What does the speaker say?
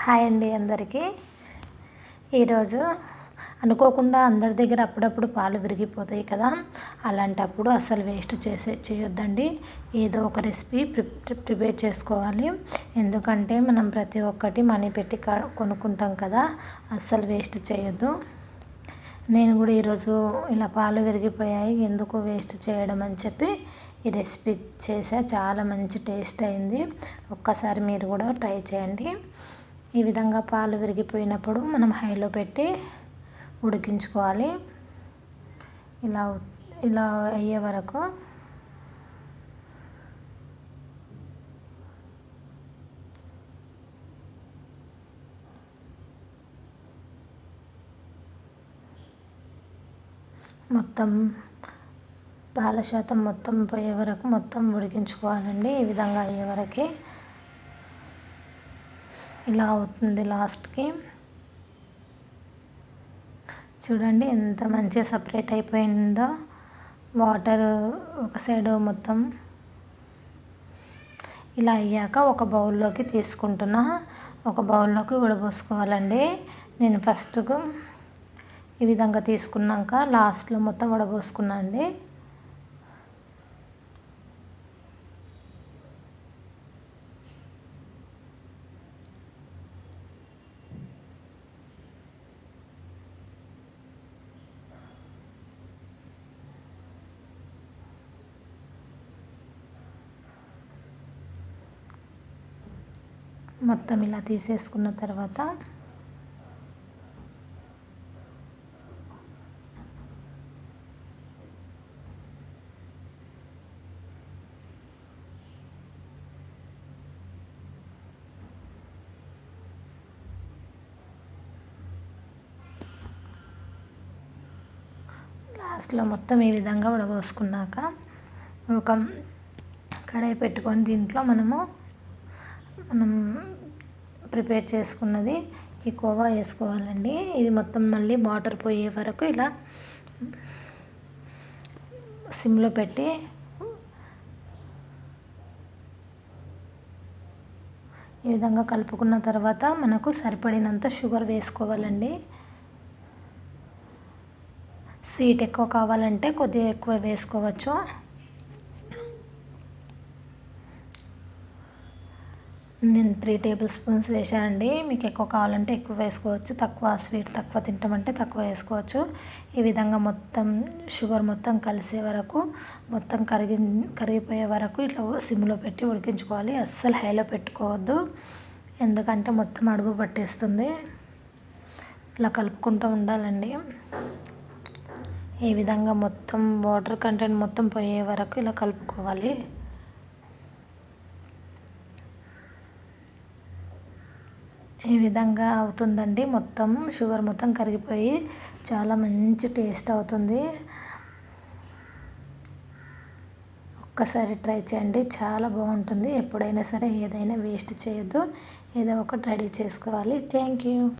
Hi అండి అందరికీ. ఈరోజు అనుకోకుండా అందరి దగ్గర అప్పుడప్పుడు పాలు విరిగిపోతాయి కదా, అలాంటప్పుడు అసలు వేస్ట్ చేయొద్దండి. ఏదో ఒక రెసిపీ ప్రిపేర్ చేసుకోవాలి. ఎందుకంటే మనం ప్రతి ఒక్కటి మనీ పెట్టి కొనుక్కుంటాం కదా, అస్సలు వేస్ట్ చేయొద్దు. నేను కూడా ఈరోజు ఇలా పాలు విరిగిపోయాయి, ఎందుకు వేస్ట్ చేయడం అని చెప్పి ఈ రెసిపీ చేసా. చాలా మంచి టేస్ట్ అయింది. ఒక్కసారి మీరు కూడా ట్రై చేయండి. ఈ విధంగా పాలు విరిగిపోయినప్పుడు మనం హైలో పెట్టి ఉడికించుకోవాలి. ఇలా అయ్యే వరకు మొత్తం పాల శాతం మొత్తం పోయే వరకు మొత్తం ఉడికించుకోవాలండి. ఈ విధంగా అయ్యే వరకే ఇలా అవుతుంది. లాస్ట్కి చూడండి ఎంత మంచిగా సపరేట్ అయిపోయిందో. వాటర్ ఒక సైడ్ మొత్తం ఇలా అయ్యాక ఒక బౌల్లోకి తీసుకుంటున్నా. ఒక బౌల్లోకి వడబోసుకోవాలండి. నేను ఫస్ట్కు ఈ విధంగా తీసుకున్నాక లాస్ట్లో మొత్తం వడబోసుకున్నా అండి. మొత్తం ఇలా తీసేసుకున్న తర్వాత లాస్ట్లో మొత్తం ఈ విధంగా వడబోసుకున్నాక ఒక కడాయి పెట్టుకొని దీంట్లో మనం ప్రిపేర్ చేసుకున్నది ఈ కోవా వేసుకోవాలండి. ఇది మొత్తం మళ్ళీ వాటర్ పోయే వరకు ఇలా సిమ్లో పెట్టి ఈ విధంగా కలుపుకున్న తర్వాత మనకు సరిపడినంత షుగర్ వేసుకోవాలండి. స్వీట్ ఎక్కువ కావాలంటే కొద్దిగా ఎక్కువ వేసుకోవచ్చు. నేను 3 టేబుల్ స్పూన్స్ వేసానండి. మీకు ఎక్కువ కావాలంటే ఎక్కువ వేసుకోవచ్చు, తక్కువ స్వీట్ తక్కువ తింటామంటే తక్కువ వేసుకోవచ్చు. ఈ విధంగా మొత్తం షుగర్ మొత్తం కలిసే వరకు మొత్తం కరిగిపోయే వరకు ఇట్లా సిమ్లో పెట్టి ఉడికించుకోవాలి. అస్సలు హైలో పెట్టుకోవద్దు, ఎందుకంటే మొత్తం అడుగు పట్టేస్తుంది. ఇలా కలుపుకుంటూ ఉండాలండి. ఈ విధంగా మొత్తం వాటర్ కంటెంట్ మొత్తం పోయే వరకు ఇలా కలుపుకోవాలి. ఈ విధంగా అవుతుందండి. మొత్తం షుగర్ మొత్తం కరిగిపోయి చాలా మంచి టేస్ట్ అవుతుంది. ఒక్కసారి ట్రై చేయండి, చాలా బాగుంటుంది. ఎప్పుడైనా సరే ఏదైనా వేస్ట్ చేయొద్దు, ఏదో ఒకటి రెడీ చేసుకోవాలి. Thank you.